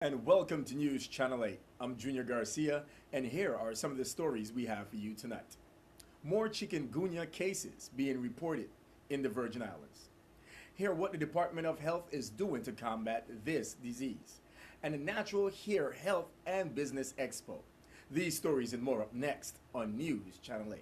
And welcome to News Channel 8. I'm Junior Garcia, and here are some of the stories we have for you tonight. More chikungunya cases being reported in the Virgin Islands. Hear what the Department of Health is doing to combat this disease. And a Natural Hair Health and Business Expo. These stories and more up next on News Channel 8.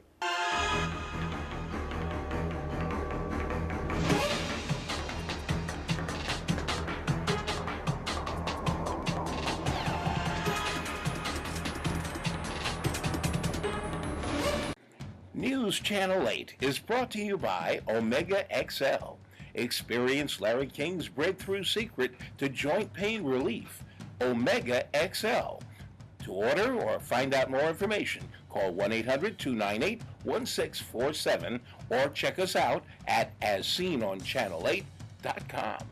News Channel 8 is brought to you by Omega XL. Experience Larry King's breakthrough secret to joint pain relief, Omega XL. To order or find out more information, call 1-800-298-1647 or check us out at asseenonchanel8.com.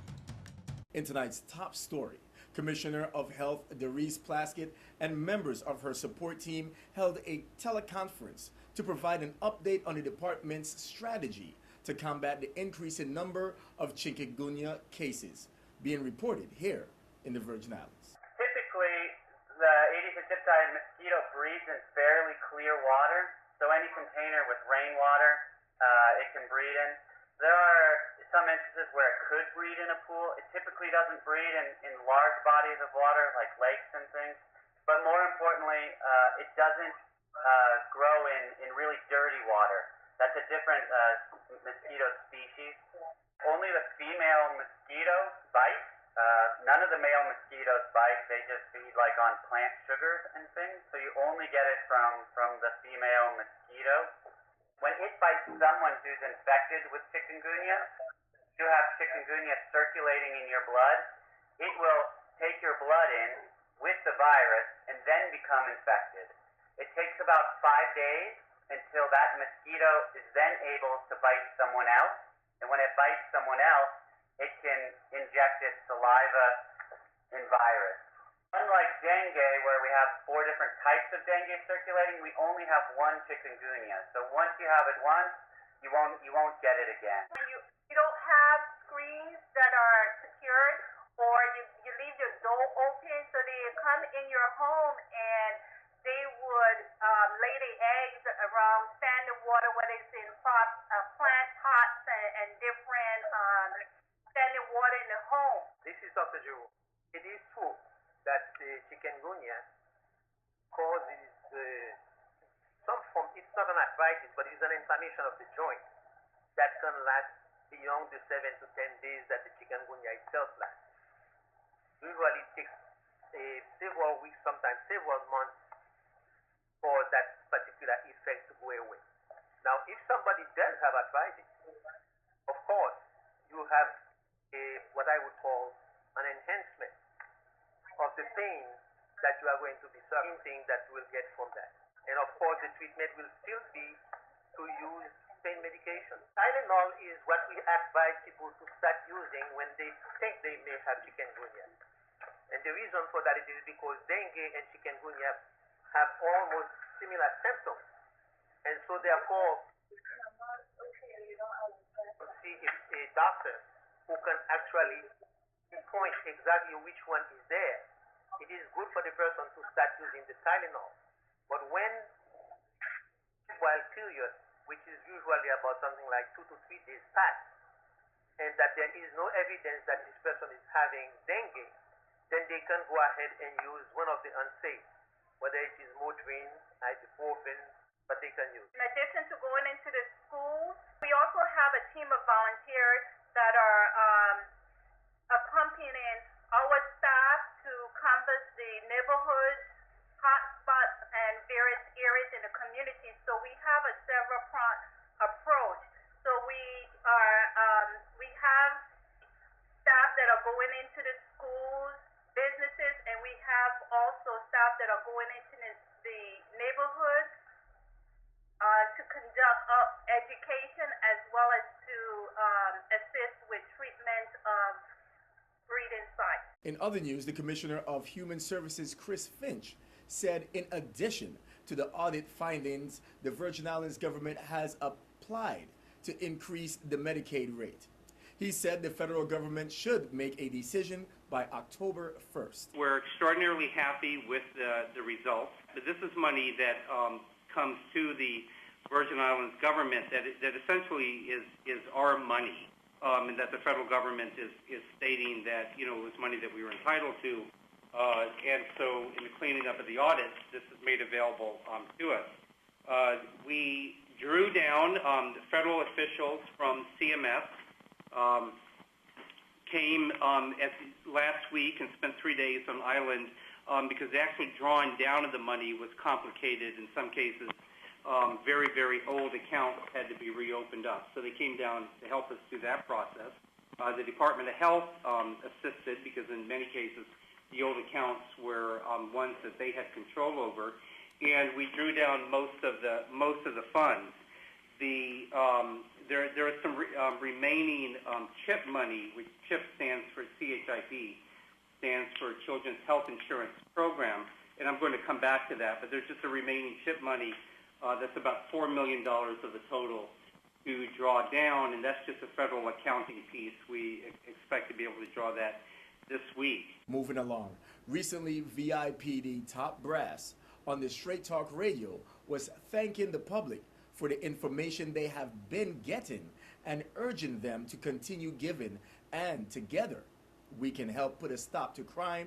In tonight's top story, Commissioner of Health Derice Plaskett and members of her support team held a teleconference to provide an update on the department's strategy to combat the increasing number of chikungunya cases being reported here in the Virgin Islands. Typically, the Aedes aegypti mosquito breeds in fairly clear water, so any container with rainwater it can breed in. There are some instances where it could breed in a pool. It typically doesn't breed in large bodies of water like lakes and things, but more importantly, it doesn't grow in really dirty water. That's a different mosquito species. Only the female mosquito bites. None of the male mosquitoes bite. They just feed like on plant sugars and things. So you only get it from the female mosquito. When it bites someone who's infected with chikungunya, you have chikungunya circulating in your blood. It will take your blood in with the virus and then become infected. It takes about 5 days until that mosquito is then able to bite someone else. And when it bites someone else, it can inject its saliva and virus. Unlike dengue, where we have 4 different types of dengue circulating, we only have one chikungunya. So once you have it once, you won't get it again. You don't have screens that are secured, or you leave your door open, so they come in your home and they would lay the eggs around standing water, whether it's in plant pots and different standing water in the home. This is Dr. Joe. It is true that chikungunya causes some form, it's not an arthritis, but it's an inflammation of the joint that can last beyond the 7 to 10 days that the chikungunya itself lasts. Usually it takes several weeks, sometimes several months for that particular effect to go away. Now, if somebody does have arthritis, of course, you have what I would call an enhancement of the pain that you are going to be suffering, that you will get from that. And of course, the treatment will still be to use pain medication. Tylenol is what we advise people to start using when they think they may have chikungunya. And the reason for that is because dengue and chikungunya have almost similar symptoms. And so therefore, see if a doctor who can actually point exactly which one is there, it is good for the person to start using the Tylenol. But when, while period, which is usually about something like 2 to 3 days pass, and that there is no evidence that this person is having dengue, then they can go ahead and use one of the unsafe, whether it is Motrin, ibuprofen, but they can use. In addition to going into the schools, we also have a team of volunteers that are accompanying our staff to canvass the neighborhoods, hotspots, and various areas in the community. So we have a several-pronged approach. So we have staff that are going into the schools, businesses, and we have also staff that are going into the neighborhoods to conduct education as well as to assist with treatment of breeding sites. In other news, the Commissioner of Human Services, Chris Finch, said in addition to the audit findings, the Virgin Islands government has applied to increase the Medicaid rate. He said the federal government should make a decision by October 1st. We're extraordinarily happy with the results, but this is money that comes to the Virgin Islands government that essentially is our money, and that the federal government is stating that, it was money that we were entitled to. And so in the cleaning up of the audits, this is made available to us. We drew down the federal officials from CMS, came last week and spent 3 days on island because the actual drawing down of the money was complicated. In some cases, very, very old accounts had to be reopened up. So they came down to help us through that process. The Department of Health assisted because in many cases the old accounts were ones that they had control over, and we drew down most of the funds. There is some remaining CHIP money, which CHIP stands for CHIP, stands for Children's Health Insurance Program, and I'm going to come back to that. But there's just a remaining CHIP money that's about $4 million of the total to draw down, and that's just a federal accounting piece. We expect to be able to draw that this week. Moving along, recently VIPD top brass on the Straight Talk Radio was thanking the public for the information they have been getting and urging them to continue giving, and together we can help put a stop to crime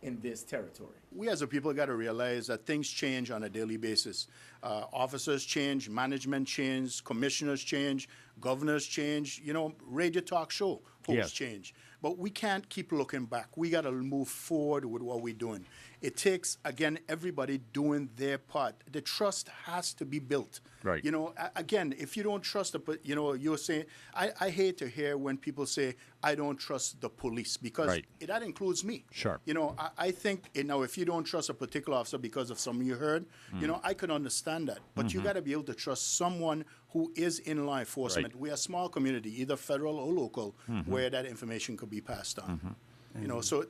in this territory. We as a people got to realize that things change on a daily basis. Officers change, management change, commissioners change, governors change, radio talk show hosts change. But we can't keep looking back. We got to move forward with what we're doing. It takes, again, everybody doing their part. The trust has to be built. Right. Again, if you don't trust you're saying, I hate to hear when people say, I don't trust the police, because that includes me. Sure. I think, if you don't trust a particular officer because of something you heard, I can understand that. But you got to be able to trust someone who is in law enforcement. Right. We're a small community, either federal or local, where that information could be passed on. So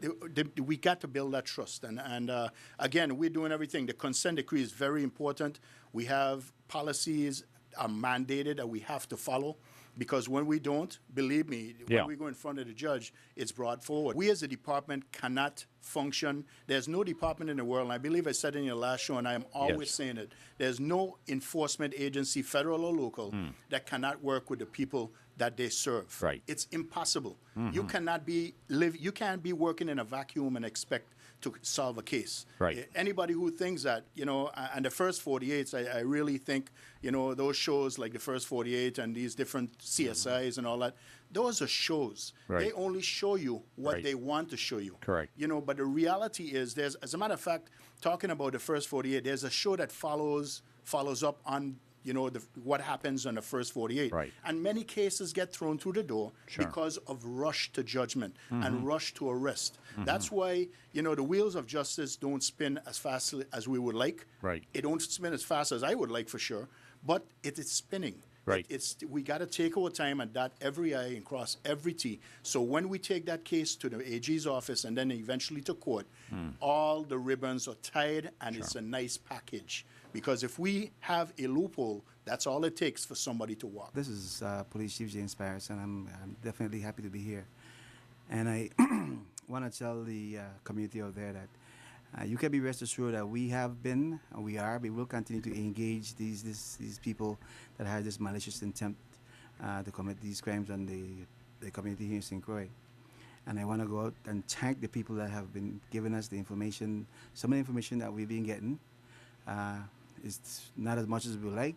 we got to build that trust. And again, we're doing everything. The consent decree is very important. We have policies are mandated that we have to follow, because when we don't, believe me, when we go in front of the judge, it's brought forward. We as a department cannot function. There's no department in the world, and I believe I said in your last show, and I am always saying it, there's no enforcement agency, federal or local, that cannot work with the people that they serve. Right. It's impossible. You cannot you can't be working in a vacuum and expect to solve a case. Right. Anybody who thinks that, and the First 48, I really think, those shows like the First 48 and these different CSIs and all that, those are shows. Right. They only show you what they want to show you. Correct. But the reality is, as a matter of fact, talking about the First 48, there's a show that follows up on what happens on the First 48. Right. And many cases get thrown through the door because of rush to judgment and rush to arrest. That's why, the wheels of justice don't spin as fast as we would like. Right. It don't spin as fast as I would like, for sure, but it is spinning. Right. We got to take our time and dot every I and cross every T. So when we take that case to the AG's office and then eventually to court, all the ribbons are tied and it's a nice package. Because if we have a loophole, that's all it takes for somebody to walk. This is Police Chief James Parris, and I'm definitely happy to be here. And I want to tell the community out there that you can be rest assured that we have been, and we will continue to engage these people that have this malicious intent to commit these crimes on the community here in St. Croix. And I want to go out and thank the people that have been giving us the information, some of the information that we've been getting. It's not as much as we would like,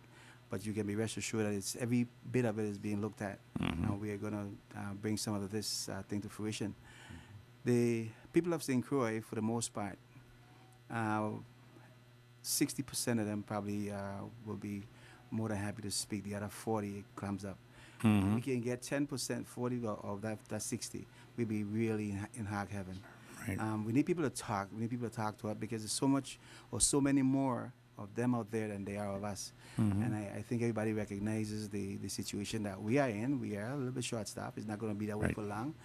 but you can be rest assured that every bit of it is being looked at. And we are going to bring some of this thing to fruition. The people of St. Croix, for the most part, 60% of them probably will be more than happy to speak. The other 40 comes up. If we can get 10%, 40 of that 60, we'll be really in hog heaven. Right. We need people to talk. We need people to talk to us, because there's so much or so many more of them out there than there are of us. And I think everybody recognizes the situation that we are in. We are a little bit short-staffed. It's not going to be that way for long.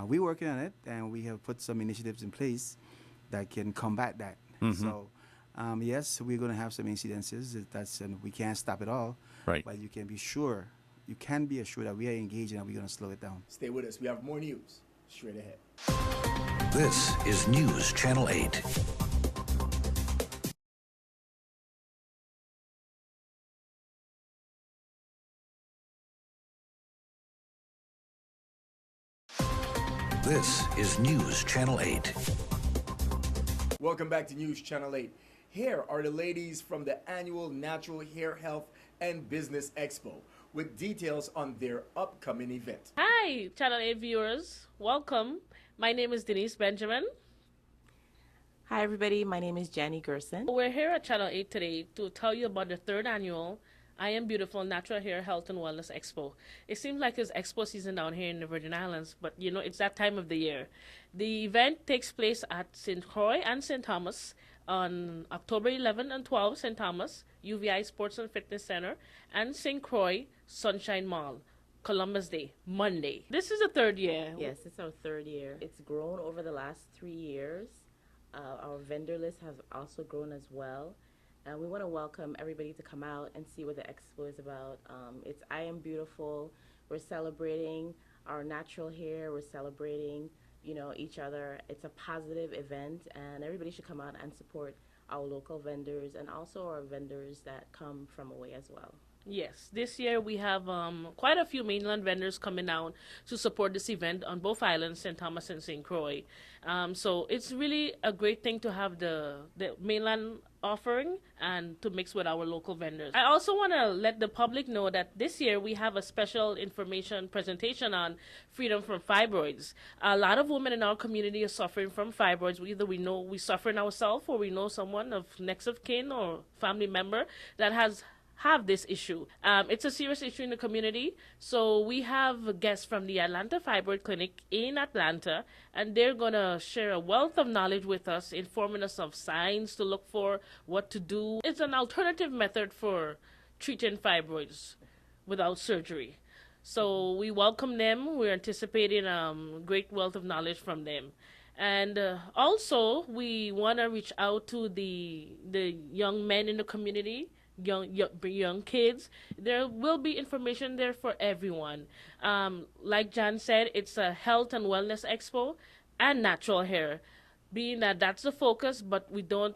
We're working on it, and we have put some initiatives in place that can combat that. So, yes, we're going to have some incidences. And we can't stop it all. Right. But you can be sure you can be assured that we are engaging and we're going to slow it down. Stay with us. We have more news straight ahead. This is News Channel 8. This is News Channel 8. Welcome back to News Channel 8. Here are the ladies from the annual Natural Hair Health and Business Expo with details on their upcoming event. Hi, Channel 8 viewers. Welcome. My name is Denise Benjamin. Hi, everybody. My name is Jenny Gerson. We're here at Channel 8 today to tell you about the third annual I Am Beautiful Natural Hair Health and Wellness Expo. It seems like it's expo season down here in the Virgin Islands, but you know, it's that time of the year. The event takes place at St. Croix and St. Thomas on October 11 and 12, St. Thomas, UVI Sports and Fitness Center, and St. Croix Sunshine Mall, Columbus Day, Monday. This is the third year. Yes, it's our third year. It's grown over the last 3 years. Our vendor list has also grown as well. And we want to welcome everybody to come out and see what the expo is about. It's I Am Beautiful. We're celebrating our natural hair. We're celebrating, you know, each other. It's a positive event, and everybody should come out and support our local vendors and also our vendors that come from away as well. Yes, this year we have quite a few mainland vendors coming down to support this event on both islands, St. Thomas and St. Croix. So it's really a great thing to have the mainland offering and to mix with our local vendors. I also want to let the public know that this year we have a special information presentation on freedom from fibroids. A lot of women in our community are suffering from fibroids. Either we know we suffering ourselves or we know someone of next of kin or family member that have this issue. It's a serious issue in the community, so we have guests from the Atlanta Fibroid Clinic in Atlanta, and they're going to share a wealth of knowledge with us, informing us of signs to look for, what to do. It's an alternative method for treating fibroids without surgery. So we welcome them. We're anticipating great wealth of knowledge from them. And also, we want to reach out to the young men in the community, young kids. There will be information there for everyone. Like Jan said, it's a health and wellness expo and natural hair, being that that's the focus, but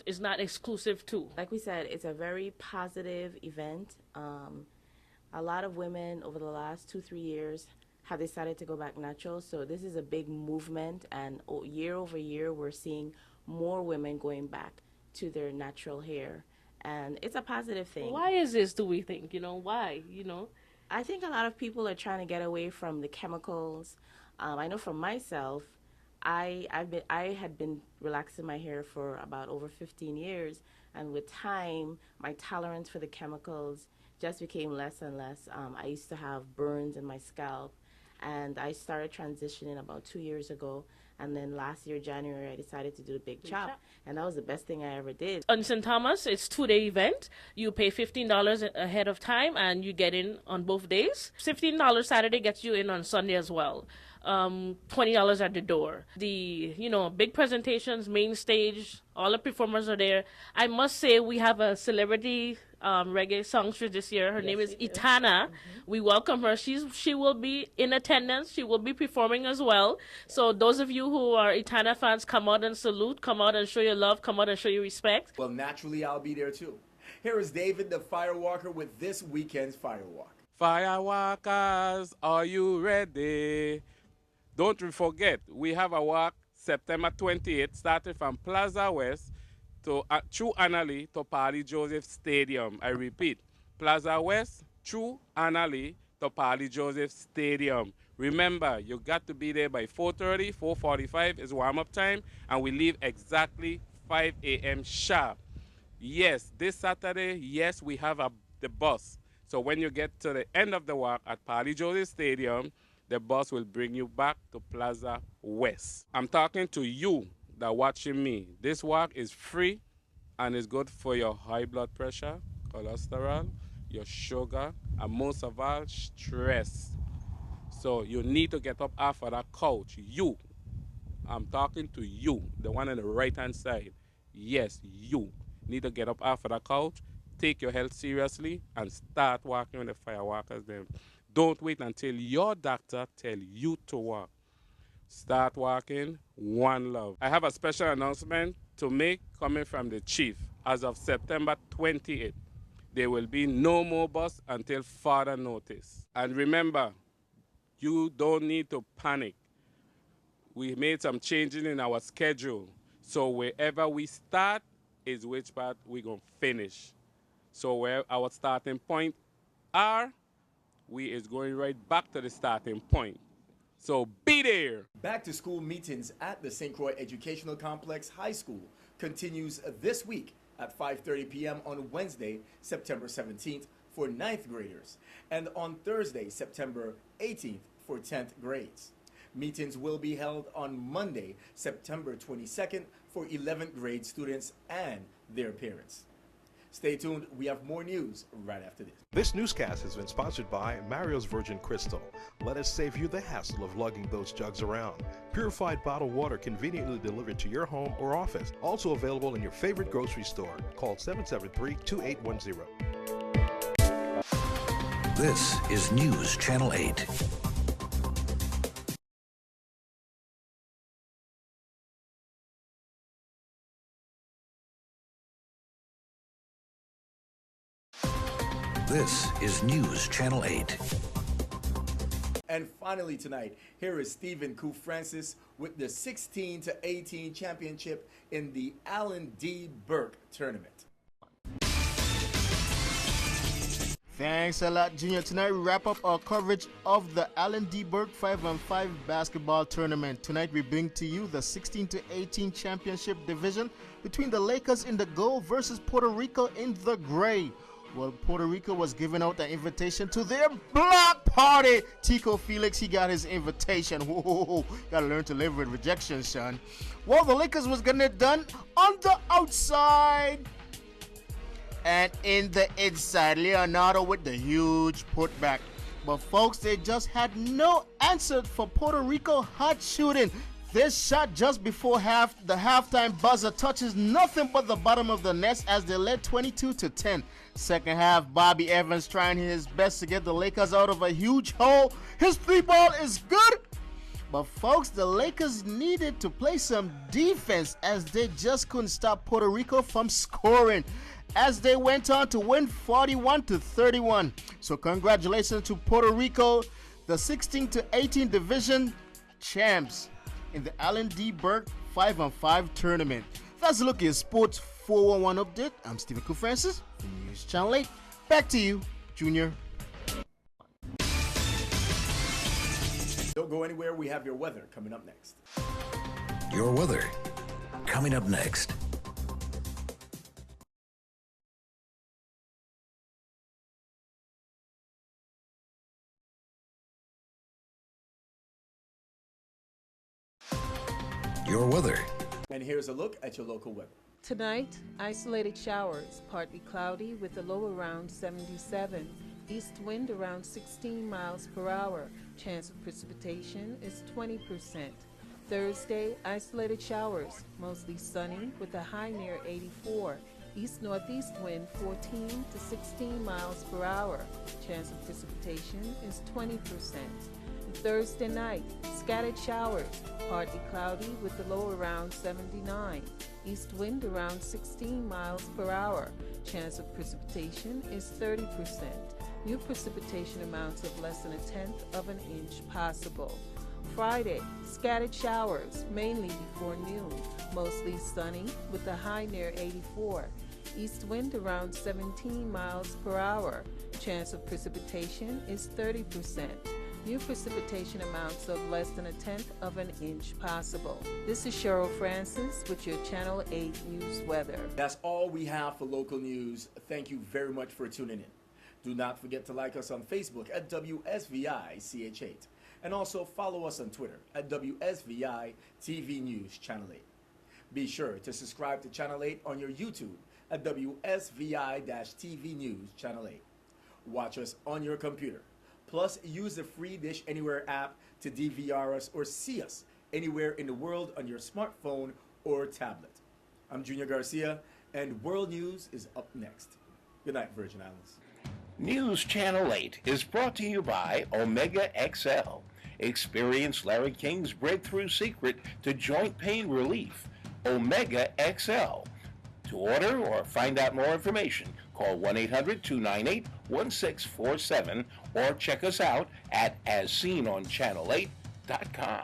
it's not exclusive to. Like we said, it's a very positive event. A lot of women over the last 2-3 years have decided to go back natural, so this is a big movement, and year over year we're seeing more women going back to their natural hair. And it's a positive thing. Why is this, do we think? Why? I think a lot of people are trying to get away from the chemicals. I know for myself, I had been relaxing my hair for about over 15 years. And with time, my tolerance for the chemicals just became less and less. I used to have burns in my scalp. And I started transitioning about 2 years ago. And then last year, January, I decided to do the big chop. And that was the best thing I ever did. On St. Thomas, it's a 2-day event. You pay $15 ahead of time, and you get in on both days. $15 Saturday gets you in on Sunday as well. $20 at the door. The, big presentations, main stage, all the performers are there. I must say we have a celebrity reggae songstress this year. Her name is Itana. We welcome her. She will be in attendance. She will be performing as well. So those of you who are Itana fans, come out and salute, come out and show your love, come out and show your respect. Well, naturally, I'll be there too. Here is David, the firewalker, with this weekend's firewalk. Firewalkers, are you ready? Don't forget, we have a walk September 28th, starting from Plaza West to through Annalee to Parley Joseph Stadium. I repeat, Plaza West through Annalee to Parley Joseph Stadium. Remember, you got to be there by 4:30, 4:45 is warm-up time, and we leave exactly 5 a.m. sharp. Yes, this Saturday, yes, we have the bus. So when you get to the end of the walk at Parley Joseph Stadium, the bus will bring you back to Plaza West. I'm talking to you that watching me. This walk is free and is good for your high blood pressure, cholesterol, your sugar, and most of all, stress. So you need to get up off of that couch. You. I'm talking to you, the one on the right-hand side. Yes, you need to get up off of that couch, take your health seriously, and start walking with the firewalkers then. Don't wait until your doctor tells you to walk. Start walking, one love. I have a special announcement to make coming from the chief. As of September 28th, there will be no more bus until further notice. And remember, you don't need to panic. We made some changes in our schedule. So wherever we start is which part we're going to finish. So where our starting point are, we is going right back to the starting point. So be there. Back to school meetings at the St. Croix Educational Complex High School continues this week at 5:30 p.m. on Wednesday, September 17th for 9th graders, and on Thursday, September 18th for 10th grades. Meetings will be held on Monday, September 22nd for 11th grade students and their parents. Stay tuned, we have more news right after this. This newscast has been sponsored by Mario's Virgin Crystal. Let us save you the hassle of lugging those jugs around. Purified bottled water conveniently delivered to your home or office. Also available in your favorite grocery store. Call 773-2810. This is News Channel 8. This is News Channel 8. And finally tonight, here is Stephen Koo Francis with the 16-18 championship in the Alan D. Burke tournament. Thanks a lot, Junior. Tonight we wrap up our coverage of the Alan D. Burke 5-on-5 basketball tournament. Tonight we bring to you the 16-18 championship division between the Lakers in the gold versus Puerto Rico in the gray. Well, Puerto Rico was giving out an invitation to their block party. Tico Felix, he got his invitation. Whoa, gotta learn to live with rejection, son. Well, the Lakers was getting it done on the outside. And in the inside, Leonardo with the huge putback. But folks, they just had no answer for Puerto Rico hot shooting. This shot just before the halftime buzzer touches nothing but the bottom of the net as they led 22-10. Second half, Bobby Evans trying his best to get the Lakers out of a huge hole. His three ball is good. But folks, the Lakers needed to play some defense as they just couldn't stop Puerto Rico from scoring, as they went on to win 41-31. So congratulations to Puerto Rico, the 16-18 division champs in the Alan D. Burke 5-on-5 tournament. That's a look at Sports 411 update. I'm Stephen Koo Francis from News Channel 8. Back to you, Junior. Don't go anywhere. We have your weather coming up next. Your weather coming up next. Your weather. And here's a look at your local weather. Tonight, isolated showers, partly cloudy with a low around 77. East wind around 16 miles per hour. Chance of precipitation is 20%. Thursday, isolated showers, mostly sunny with a high near 84. East-northeast wind 14 to 16 miles per hour. Chance of precipitation is 20%. Thursday night, scattered showers, partly cloudy with a low around 79. East wind around 16 miles per hour. Chance of precipitation is 30%. New precipitation amounts of less than 1/10 of an inch possible. Friday, scattered showers, mainly before noon. Mostly sunny with a high near 84. East wind around 17 miles per hour. Chance of precipitation is 30%. New precipitation amounts of less than 1/10 of an inch possible. This is Cheryl Francis with your Channel 8 News Weather. That's all we have for local news. Thank you very much for tuning in. Do not forget to like us on Facebook at WSVI-CH8. And also follow us on Twitter at WSVI-TV News Channel 8. Be sure to subscribe to Channel 8 on your YouTube at WSVI-TV News Channel 8. Watch us on your computer. Plus, use the free Dish Anywhere app to DVR us or see us anywhere in the world on your smartphone or tablet. I'm Junior Garcia, and World News is up next. Good night, Virgin Islands. News Channel 8 is brought to you by Omega XL. Experience Larry King's breakthrough secret to joint pain relief. Omega XL. To order or find out more information, call 1-800-298-1647 or check us out at asseenonchanel8.com.